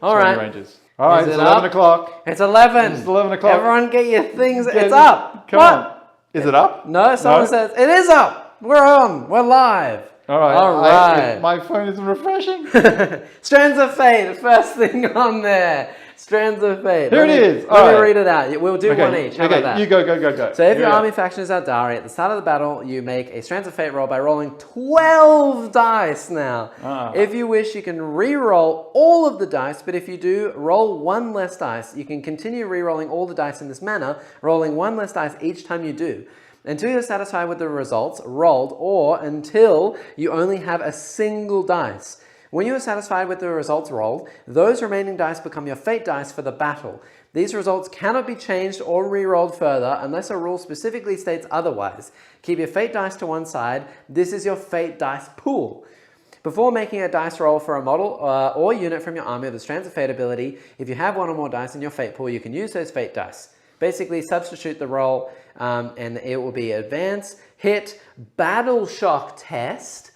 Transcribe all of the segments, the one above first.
All right. Rangers. All right, it's 11 o'clock. It's 11. It's 11 o'clock. Everyone get your things. It's up. Come on. Is it up? No, someone says, it is up. We're on. We're live. All right. All right. My phone isn't refreshing. Strands of Fate, the first thing on there. Strands of Fate. Here it is. Let me read it out. We'll do one each. How about that? You go. So if your army faction is Eldari, at the start of the battle, you make a Strands of Fate roll by rolling 12 dice now. If you wish, you can re-roll all of the dice, but if you do, roll one less dice. You can continue re-rolling all the dice in this manner, rolling one less dice each time you do. Until you're satisfied with the results rolled, or until you only have a single dice. When you are satisfied with the results rolled, those remaining dice become your fate dice for the battle. These results cannot be changed or re-rolled further unless a rule specifically states otherwise. Keep your fate dice to one side. This is your fate dice pool. Before making a dice roll for a model or unit from your army with the Strands of Fate ability, if you have one or more dice in your fate pool, you can use those fate dice. Basically, substitute the roll and it will be advance, hit, battle shock test,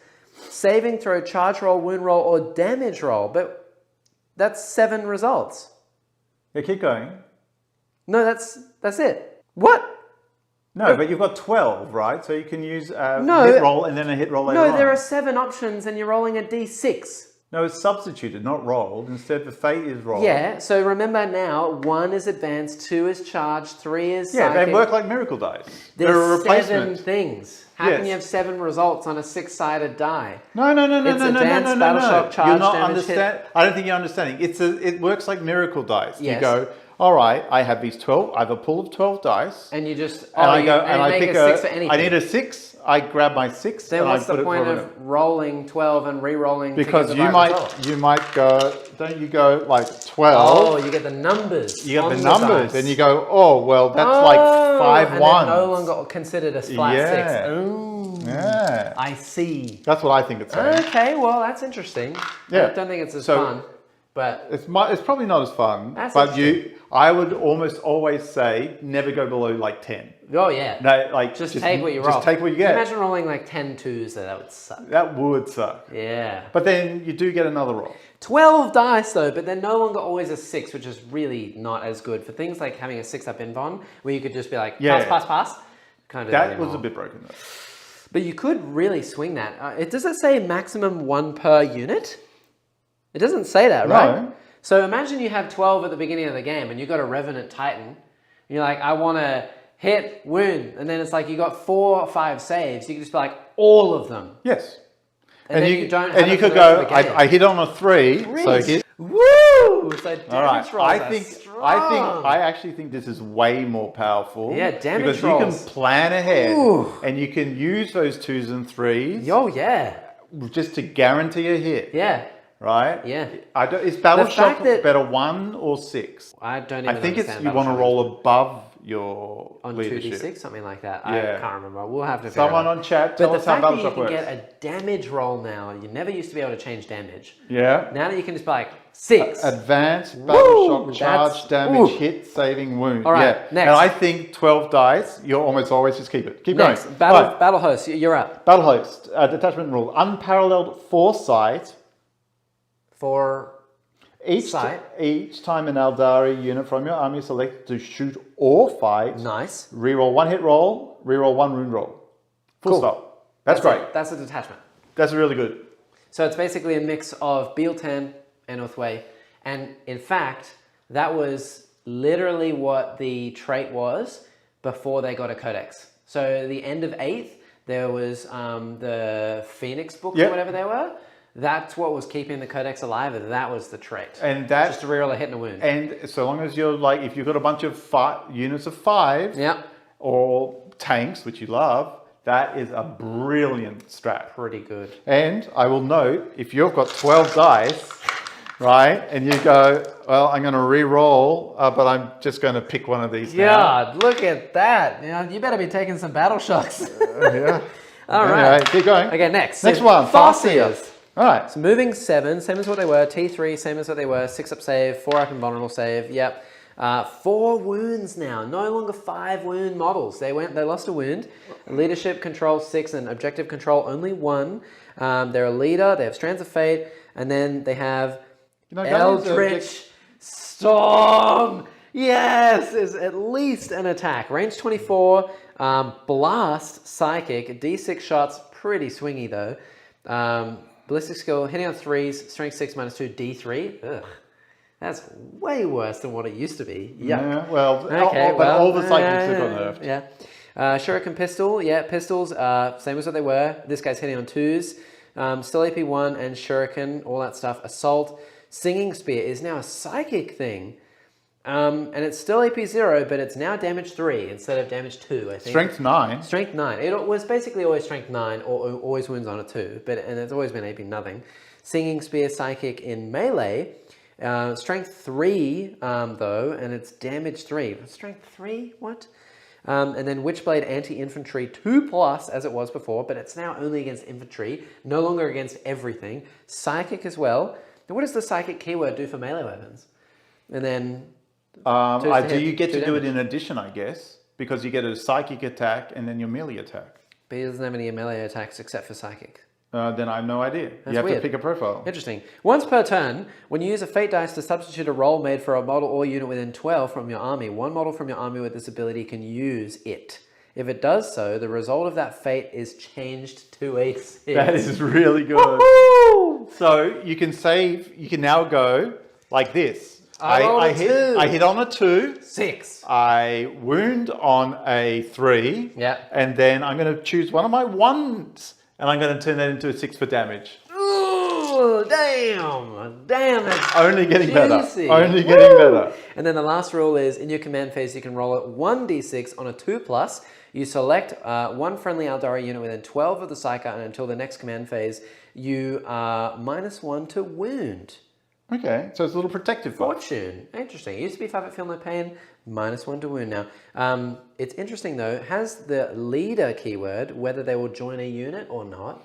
saving throw, charge roll, wound roll, or damage roll. But that's 7 results. Yeah, keep going. No, that's it. What? No, but you've got 12, right? So you can use a hit roll and then a hit roll later on. No, there are 7 options and you're rolling a d6. No, it's substituted, not rolled. Instead, the fate is rolled. Yeah, so remember now, 1 is advanced, 2 is charged, 3 is psychic. Yeah, they work like miracle dice. They're a replacement. 7 things. How can you have 7 results on a 6-sided die? No. It's advanced, battle shock, charge, You're not damage, hit. I don't think you're understanding. It works like miracle dice. Yes. You go, all right, I have these 12. I have a pool of 12 dice. And you just I pick a 6 for anything. I need a 6. I grab my 6. Then what's the point of rolling 12 and re-rolling? Because you might go. Don't you go like 12? Oh, you get the numbers. You get the numbers, and you go. Oh well, that's like 5 and 1. No longer considered a flat 6. Ooh. Yeah. I see. That's what I think it's saying. Okay, well that's interesting. Yeah. I don't think it's as fun, but it's probably not as fun. That's I would almost always say never go below like 10. Oh yeah. No, like just take what you roll. Just take what you get. Imagine rolling like 10 2s, that would suck. That would suck. Yeah. But then you do get another roll. 12 dice though, but they're no longer always a 6, which is really not as good for things like having a 6-up invuln, where you could just be like pass. Kind of. That was a bit broken though. But you could really swing that. Does it say maximum 1 per unit? It doesn't say that, right? No. So imagine you have 12 at the beginning of the game and you've got a Revenant Titan. And you're like, I want to hit, wound. And then it's like you got 4 or 5 saves. You can just be like, all of them. Yes. And then you don't have and you could go, I hit on a 3. So hit. Woo! So damage rolls I actually think this is way more powerful. Yeah, damage because rolls. you can plan ahead and you can use those 2s and 3s. Oh yeah. Just to guarantee a hit. Yeah. Right? Yeah. Is battle shock better 1 or 6? I don't even think understand you want to roll above your on leadership. 2d6, something like that. Yeah. I can't remember. We'll have to Someone on chat tell us how battle shock works. But the fact that you can get a damage roll now, you never used to be able to change damage. Yeah. Now that you can just be like 6. Advanced, battle shock, charge, damage, hit, saving, wound. All right, yeah. next. And I think 12 dice, you'll almost always just keep it. Keep next, going. Battle host, you're up. Battle host, detachment rule. Unparalleled foresight. Each time an Eldari unit from your army is selected to shoot or fight. Nice. Reroll 1 hit roll, reroll 1 wound roll. Full stop. That's great. That's a detachment. That's really good. So it's basically a mix of Bealtan and Uthway. And in fact, that was literally what the trait was before they got a codex. So the end of 8th, there was the Phoenix books or whatever they were. That's what was keeping the codex alive, and that was the trait. And that's just to reroll a hit and a wound. And so long as you're like, if you've got a bunch of units of 5, or tanks, which you love, that is a brilliant strat. Pretty good. And I will note, if you've got 12 dice, right, and you go, well, I'm going to re-roll, but I'm just going to pick one of these now. God, look at that. You better be taking some battle shocks. Yeah. All right. Anyway, keep going. Okay, next. Next one, Farseers. All right. So moving 7, same as what they were. T3, same as what they were. 6-up save, 4-up invulnerable save. Yep. 4 wounds now. No longer 5 wound models. They lost a wound. Leadership control 6 and objective control only 1. They're a leader. They have Strands of Fate, and then they have You know, Guardians are Eldritch Storm. Yes, is at least an attack. Range 24, blast, psychic, D6 shots, pretty swingy though. Ballistic skill, hitting on 3s, strength 6 -2, D3. Ugh, that's way worse than what it used to be. Yuck. Yeah, well, Okay, but all the psychics have got nerfed. Yeah. Shuriken pistol, yeah, pistols, same as what they were. This guy's hitting on 2s. Still AP 1 and Shuriken, all that stuff. Assault. Singing Spear is now a psychic thing. And it's still AP 0, but it's now damage 3 instead of damage 2, I think. Strength 9. Strength 9. It was basically always strength 9 or always wounds on a 2, and it's always been AP nothing. Singing Spear psychic in melee. Strength 3, though, and it's damage 3. Strength 3? What? And then Witchblade anti-infantry 2+, as it was before, but it's now only against infantry, no longer against everything. Psychic as well. Now, what does the psychic keyword do for melee weapons? And then... do you get to do it in addition, I guess? Because you get a psychic attack and then your melee attack. But he doesn't have any melee attacks except for psychic. Then I have no idea. That's you have weird. to pick a profile. Interesting. Once per turn, when you use a fate dice to substitute a roll made for a model or unit within 12 from your army, one model from your army with this ability can use it. If it does so, the result of that fate is changed to a 6. That is really good. Woohoo! So you can save, you can now go like this. I hit on a 2. 6. I wound on a 3. Yeah. And then I'm going to choose one of my 1s and I'm going to turn that into a 6 for damage. Ooh, damn. Damn, that's Only getting juicy. better. Only getting better. And then the last rule is, in your command phase, you can roll it 1d6 on a 2+. You select one friendly Eldar unit within 12 of the Psyker, and until the next command phase, you are -1 to wound. Okay, so it's a little protective buff. Fortune. Interesting. It used to be 5 at feel no pain, -1 to wound now. It's interesting though, has the leader keyword, whether they will join a unit or not?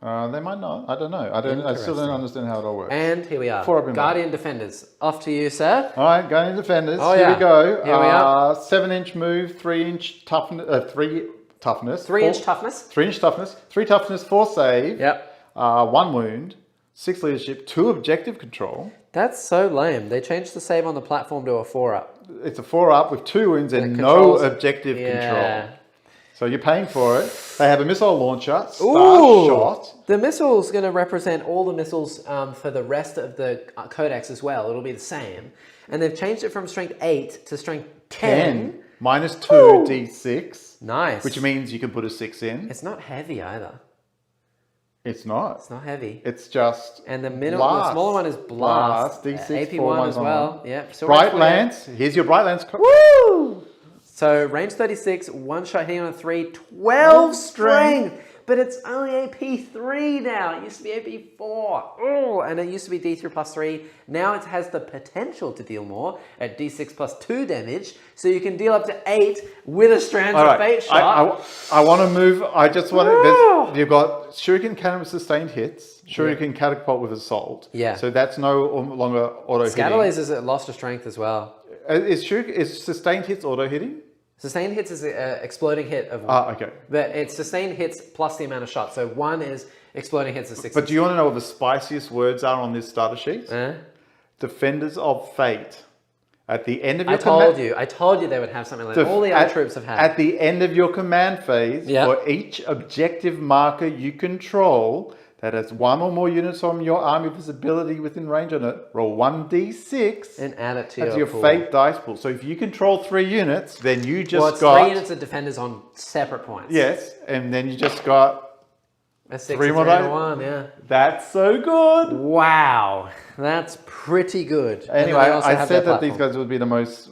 They might not. I don't know. I still don't understand how it all works. And here we are. Guardian Defenders. Off to you, sir. All right, Guardian Defenders. Oh, Here yeah. we go. Here we are. 7-inch move, 3-inch toughness, 3 toughness. 3-inch toughness. 3-inch toughness, 3 toughness, 4 save. Yep. 1 wound, 6 leadership, 2 objective control. That's so lame. They changed the save on the platform to a 4-up. It's a 4-up with 2 wounds and no controls- objective Yeah. control. So you're paying for it. They have a missile launcher, Star Ooh. Shot. The missile's going to represent all the missiles for the rest of the codex as well. It'll be the same. And they've changed it from strength 8 to strength 10. -2 Ooh. D6. Nice. Which means you can put a 6 in. It's not heavy either. It's not. It's not heavy. It's just And the the smaller one is blast. D6, AP1 as well. Yeah. Bright Lance. Here's your Bright Lance. Woo! So range 36, 1 shot hitting on a 3, 12 strength. But it's only AP3 now. It used to be AP4. Oh, and it used to be D3 plus 3. Now it has the potential to deal more at D6 plus 2 damage. So you can deal up to 8 with a Strands of Fate shot. I want to move. I just want to. You've got Shuriken Cannon with sustained hits. Shuriken Catapult with assault. Yeah. So that's no longer auto hitting. Scatterlasers at lost to strength as well. Is sustained hits auto hitting? Sustained hits is an exploding hit of 1. Okay. But it's sustained hits plus the amount of shots. So 1 is exploding hits of 6. But do you want to know what the spiciest words are on this starter sheet? Defenders of Fate. At the end of your I told you they would have something like that. All the other troops have had. At the end of your command phase, for each objective marker you control that has 1 or more units from your army visibility within range on it, roll 1d6 and add it to your pool. fate dice pool. So if you control 3 units, then you just it's got 3 units of defenders on separate points. Yes, and then you just got a 6 3 and more 3 dice. and 1, yeah. That's so good. Wow, that's pretty good. Anyway, I said that these guys would be the most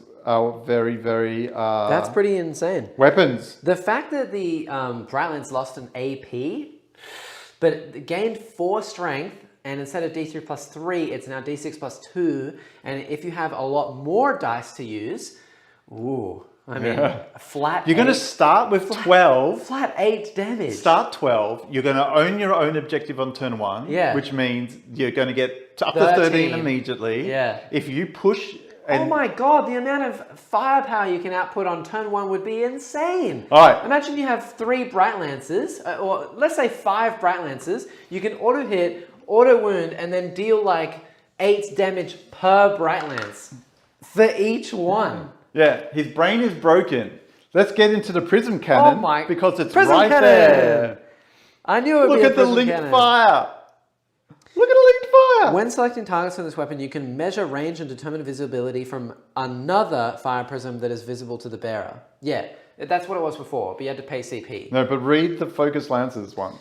very, very... that's pretty insane. Weapons. The fact that the Brightlands lost an AP, but it gained 4 strength, and instead of D3 plus 3, it's now D6 plus 2, and if you have a lot more dice to use, ooh, I mean, flat You're going to start with 12. Flat 8 damage. Start 12. You're going to own your own objective on turn 1, which means you're going to get up to 13 immediately. Yeah. If you push... oh my god, the amount of firepower you can output on turn 1 would be insane. All right. Imagine you have 3 Bright Lances, or let's say 5 Bright Lances. You can auto hit, auto wound, and then deal like 8 damage per Bright Lance for each one. Yeah, his brain is broken. Let's get into the Prism Cannon because it's Prism right Cannon. there. I knew it would Look be a at the Prism linked Cannon. fire. Look at the linked fire. When selecting targets for this weapon, you can measure range and determine visibility from another fire prism that is visible to the bearer. Yeah, that's what it was before, but you had to pay CP. No, but read the Focus Lances one.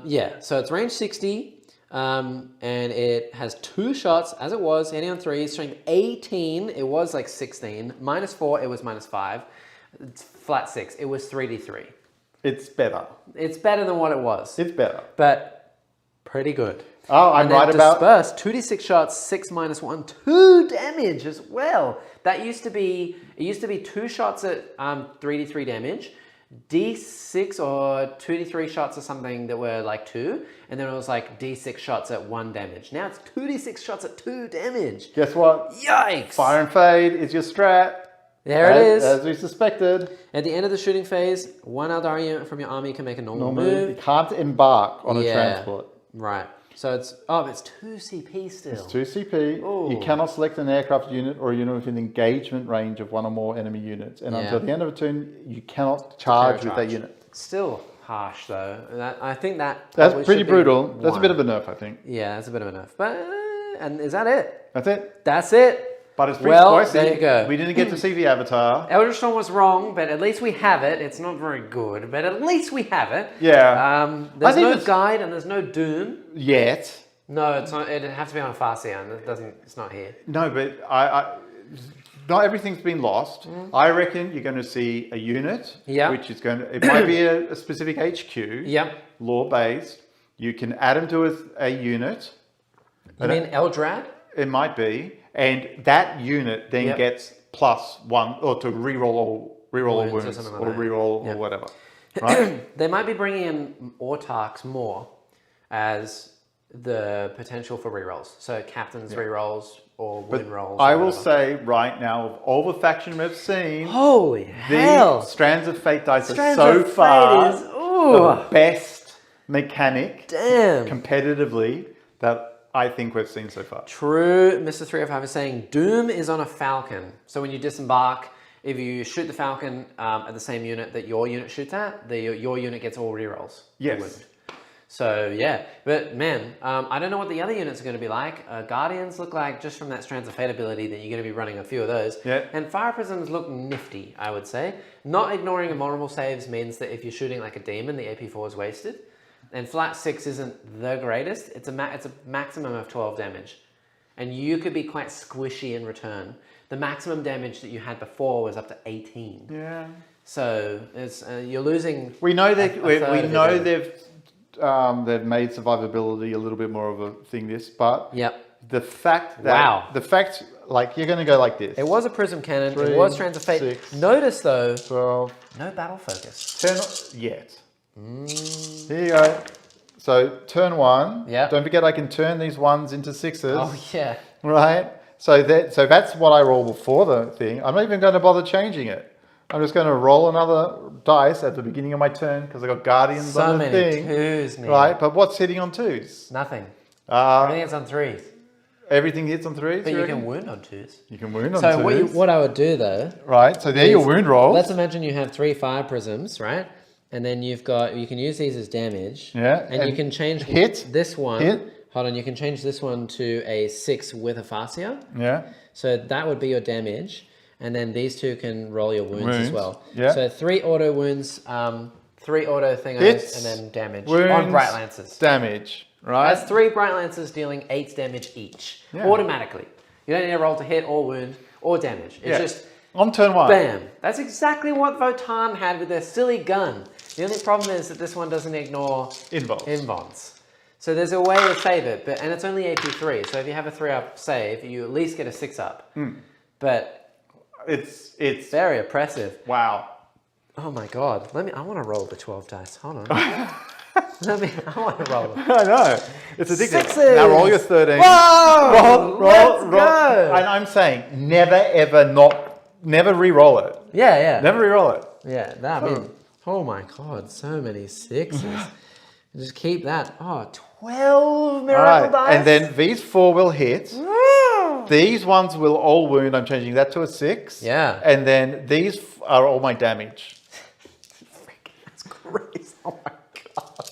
Yeah, so it's range 60, and it has 2 shots, as it was, hitting on 3, strength 18, it was like 16, -4, it was -5, it's flat 6, it was 3d3. It's better. It's better than what it was. It's better. But pretty good. Oh, I'm right about... Disperse, 2d6 shots, 6 -1, 2 damage as well. That used to be, it used to be 2 shots at 3d3 damage, d6 or 2d3 shots or something that were like 2, and then it was like d6 shots at 1 damage. Now it's 2d6 shots at 2 damage. Guess what? Yikes! Fire and Fade is your strat. There it is. As we suspected. At the end of the shooting phase, 1 ELDAR unit from your army can make a normal move. You can't embark on a transport. Right. So it's, oh, it's 2 CP still. It's 2 CP. Ooh. You cannot select an aircraft unit or a unit within engagement range of 1 or more enemy units. And until the end of a turn, you cannot charge with that unit. Still harsh though. I think that's pretty brutal. That's a bit of a nerf, I think. Yeah, that's a bit of a nerf. But, and is that it? That's it. That's it. But it's pretty spicy. There you go. We didn't get to see the avatar. Eldritch Storm was wrong, but at least we have it. It's not very good, but at least we have it. Yeah. There's no guide and there's no Doom. Yet. No, it's not. It'd have to be on Farsia, and it doesn't. It's not here. No, but not everything's been lost. I reckon you're going to see a unit, which is going to. It might be a specific HQ. Yep. Law based. You can add them to a unit. You mean Eldrad? It might be, and that unit then gets +1 or to reroll all wounds or reroll or whatever. Right? They might be bringing in Autarchs more as the potential for rerolls. So captains rerolls or wound rolls. I will say right now, of all the faction we've seen, holy hell! The Strands of Fate dice are so far the best mechanic competitively that I think we've seen so far. True. Mr. 305 is saying Doom is on a Falcon. So when you disembark, if you shoot the Falcon at the same unit that your unit shoots at, your unit gets all rerolls. Yes. So yeah, but man, I don't know what the other units are going to be like. Guardians look like, just from that Strands of Fate ability, that you're going to be running a few of those. Yeah. And Fire Prisms look nifty, I would say. Not ignoring invulnerable saves means that if you're shooting like a demon, the AP4 is wasted. And flat 6 isn't the greatest. It's a maximum of 12 damage. And you could be quite squishy in return. The maximum damage that you had before was up to 18. Yeah. So it's you're losing. We know that they've made survivability a little bit more of a thing. But the fact that like you're going to go like this. It was a Prism Cannon. 3, it was Strands of Fate. 6, Notice though, 12. No battle focus. Turn yet. Here you go. So turn 1. Yeah. Don't forget I can turn these 1s into 6s. Oh yeah. Right. So that's what I roll before the thing. I'm not even going to bother changing it. I'm just going to roll another dice at the beginning of my turn because I got Guardians on the thing. Twos, man. Right. But what's hitting on 2s? Nothing. Everything hits on 3s. Everything hits on 3s. But you can wound on 2s. You can wound on 2s. So what I would do though. Right. So there your wound rolls. Let's imagine you have 3 fire prisms, right? And then you can use these as damage. Yeah. And you can change this one. Hold on, you can change this one to a 6 with a Farsia. Yeah. So that would be your damage. And then these 2 can roll your wounds as well. Yeah. So 3 auto wounds, 3 auto thingos, and then damage wounds, on Bright Lances. Damage, right? That's 3 Bright Lances dealing 8 damage each, automatically. You don't need to roll to hit or wound or damage. It's just... On turn 1. Bam. That's exactly what Votan had with their silly gun. The only problem is that this one doesn't ignore invons. So there's a way to save it, and it's only AP3. So if you have a 3-up save, you at least get a 6-up. But it's very oppressive. Wow. Oh my god. I want to roll the 12 dice. Hold on. I want to roll them. I know. It's addictive. 6s. Now roll your 13. Whoa! Roll. Go. And I'm saying never re-roll it. Yeah. Never re-roll it. Yeah, oh my god, so many 6s. Just keep that. Oh, 12 miracle dice. And then these 4 will hit. These ones will all wound. I'm changing that to a 6. Yeah. And then these are all my damage. That's crazy. Oh my god.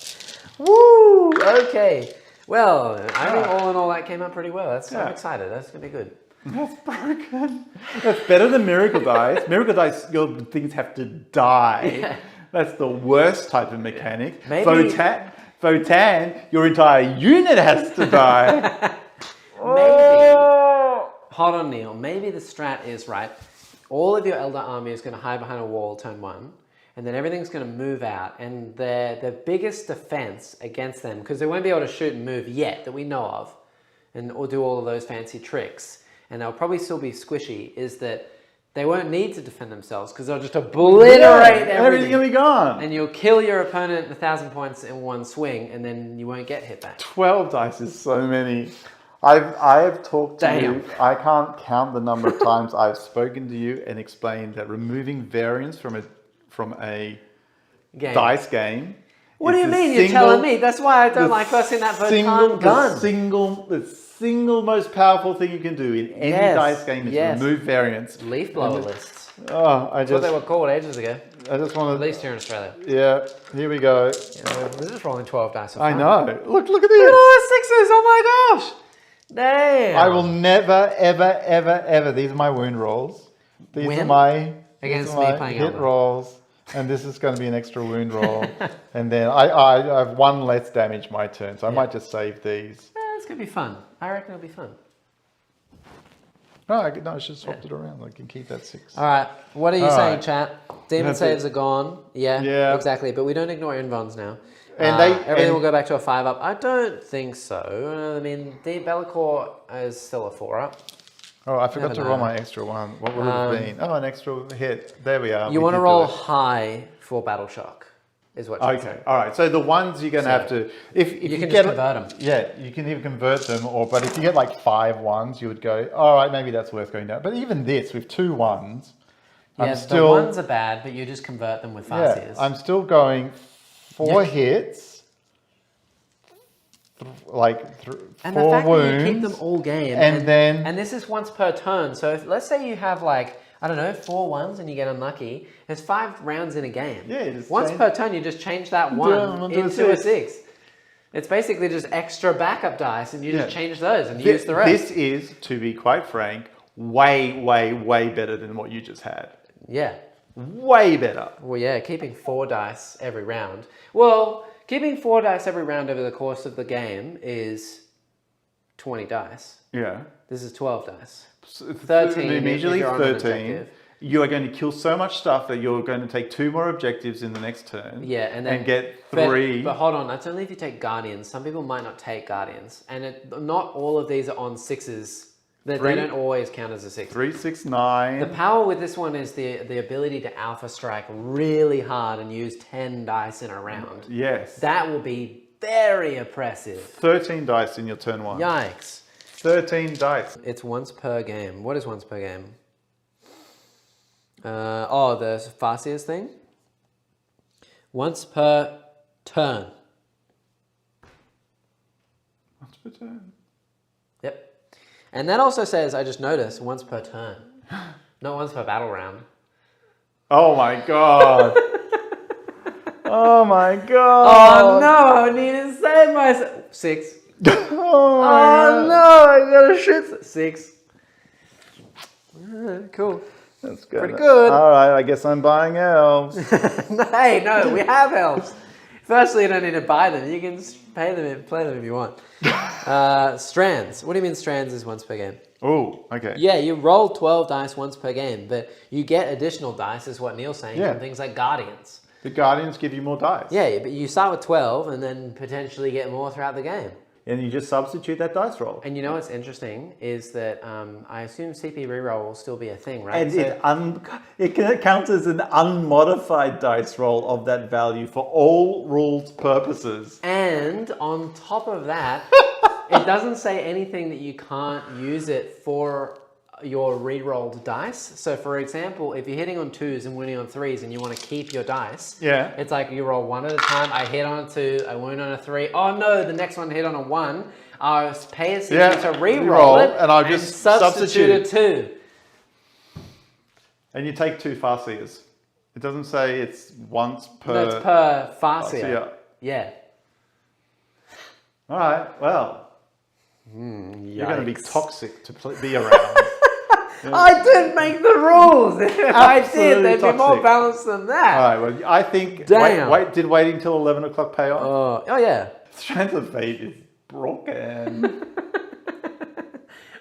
Woo! Okay. Well, I think all in all that came out pretty well. I'm excited. That's going to be good. That's broken. That's better than miracle dice. Miracle dice, your things have to die. Yeah. That's the worst type of mechanic. Maybe... Votan, your entire unit has to die. Hold on, Neil. Maybe the strat is right. All of your Eldar army is going to hide behind a wall turn 1, and then everything's going to move out. And the biggest defense against them, because they won't be able to shoot and move yet that we know of, or do all of those fancy tricks, and they'll probably still be squishy, is that they won't need to defend themselves because they'll just obliterate everything. Everything will be gone. And you'll kill your opponent 1,000 points in one swing, and then you won't get hit back. 12 dice is so many. I've talked to Damn. you. I can't count the number of times I've spoken to you and explained that removing variance from a dice game. What do you mean? You're telling me? That's why I don't like us in that Votan gun. The single most powerful thing you can do in any dice game is remove variance. Leaf blower lists. Oh, That's what they were called ages ago. I just want to. At least here in Australia. Yeah, here we go. We're just rolling 12 dice. I know. Look at this. Look at all the 6s. Oh my gosh. Damn. I will never, ever, ever, ever. These are my wound rolls. These are my against me playing hit rolls. And this is going to be an extra wound roll. And then I have 1 less damage my turn. So I might just save these. It's going to be fun. I reckon it'll be fun. No, I should swap it around. I can keep that 6. All right. What are you saying, chat? Demon saves are gone. Yeah. Exactly. But we don't ignore invons now. And everything will go back to a 5-up. I don't think so. I mean, Deep Bellacore is still a 4-up. Oh, I forgot to roll my extra 1. What would it have been? Oh, an extra hit. There we are. You want to roll high for Battle Shock, is what you're saying. All right. So the ones you're going to have to... If you can just convert them. Yeah, you can either convert them, but if you get like 5 1s, you would go, all right, maybe that's worth going down. But even this, with 2 1s, yeah, the 1s are bad, but you just convert them with Farseers. I'm still going 4 hits. And 4 the fact wounds, that you keep them all game, and this is once per turn. So if, let's say you have like, I don't know, 4 1s and you get unlucky, there's 5 rounds in a game. Yeah, once per turn, you just change that 1 into a 6. It's basically just extra backup dice, and you just change those and use the rest. This is, to be quite frank, way, way, way better than what you just had. Yeah. Way better. Well, yeah, keeping 4 dice every round. Well, keeping 4 dice every round over the course of the game is 20 dice. Yeah. This is 12 dice. 13. Immediately 13. You are going to kill so much stuff that you're going to take 2 more objectives in the next turn. Yeah, and then get 3. But hold on, that's only if you take Guardians. Some people might not take Guardians, and not all of these are on 6s. They don't always count as a 6. 3, 6, 9. The power with this one is the ability to alpha strike really hard and use 10 dice in a round. Yes. That will be very oppressive. 13 dice in your turn 1. Yikes. 13 dice. It's once per game. What is once per game? The Farseers thing. Once per turn. Once per turn. Yep. And that also says, I just noticed, once per turn. Not once per battle round. Oh my god. Oh my god. Oh no, I need to save myself. 6. Oh no, I got a shit. 6. Cool. That's good. Pretty good. All right, I guess I'm buying elves. Hey, no, we have elves. Firstly, you don't need to buy them. You can just pay them and play them if you want. Strands. What do you mean strands is once per game? Oh, okay. Yeah, you roll 12 dice once per game, but you get additional dice, is what Neil's saying, from things like Guardians. The Guardians give you more dice. Yeah, but you start with 12 and then potentially get more throughout the game. And you just substitute that dice roll. And you know what's interesting is that I assume CP reroll will still be a thing, right? And it counts as an unmodified dice roll of that value for all rules purposes. And on top of that, it doesn't say anything that you can't use it for your re-rolled dice. So for example, if you're hitting on 2s and winning on 3s and you want to keep your dice, it's like you roll 1 at a time. I hit on a 2, I win on a 3. Oh no, the next one hit on a 1. I pay attention to re-roll it and I just substitute a 2. And you take 2 Farseers. It doesn't say it's once per... No, it's per Farseer. Yeah. All right, well, you're going to be toxic to be around. I didn't make the rules. If I did, they'd be more balanced than that. All right, well, I think did waiting till 11 o'clock pay off? Oh yeah. Strands of Fate is broken.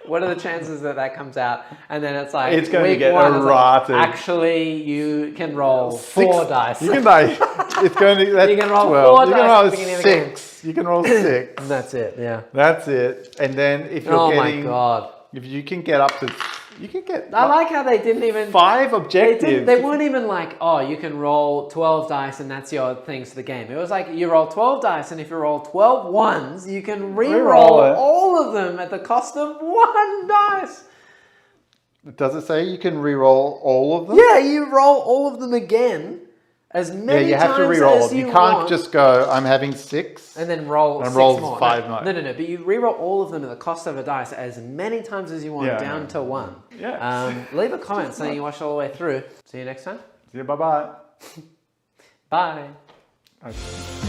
What are the chances that comes out and then it's like it's going to get like, errated? Actually, you can roll 4 dice. You can it's going to. That's you can roll 12. 4 you dice. Can roll at the beginning of the game. 6. You can roll 6. That's it. Yeah. That's it. And then if you're getting, my god, if you can get up to, you can get. I like how they didn't even 5 objectives. They weren't even like, oh, you can roll 12 dice and that's your things for the game. It was like you roll 12 dice and if you roll 12 ones, you can re-roll all of them at the cost of 1 dice. Does it say you can re-roll all of them? Yeah, you roll all of them again as many you have times to re-roll. as you can't want, just go, I'm having 6. and then roll 6 more. 5 more. No. But you re-roll all of them at the cost of a dice as many times as you want, down to 1. Yeah. Leave a comment saying you watched all the way through. See you next time. See you. Bye-bye. Bye. Okay.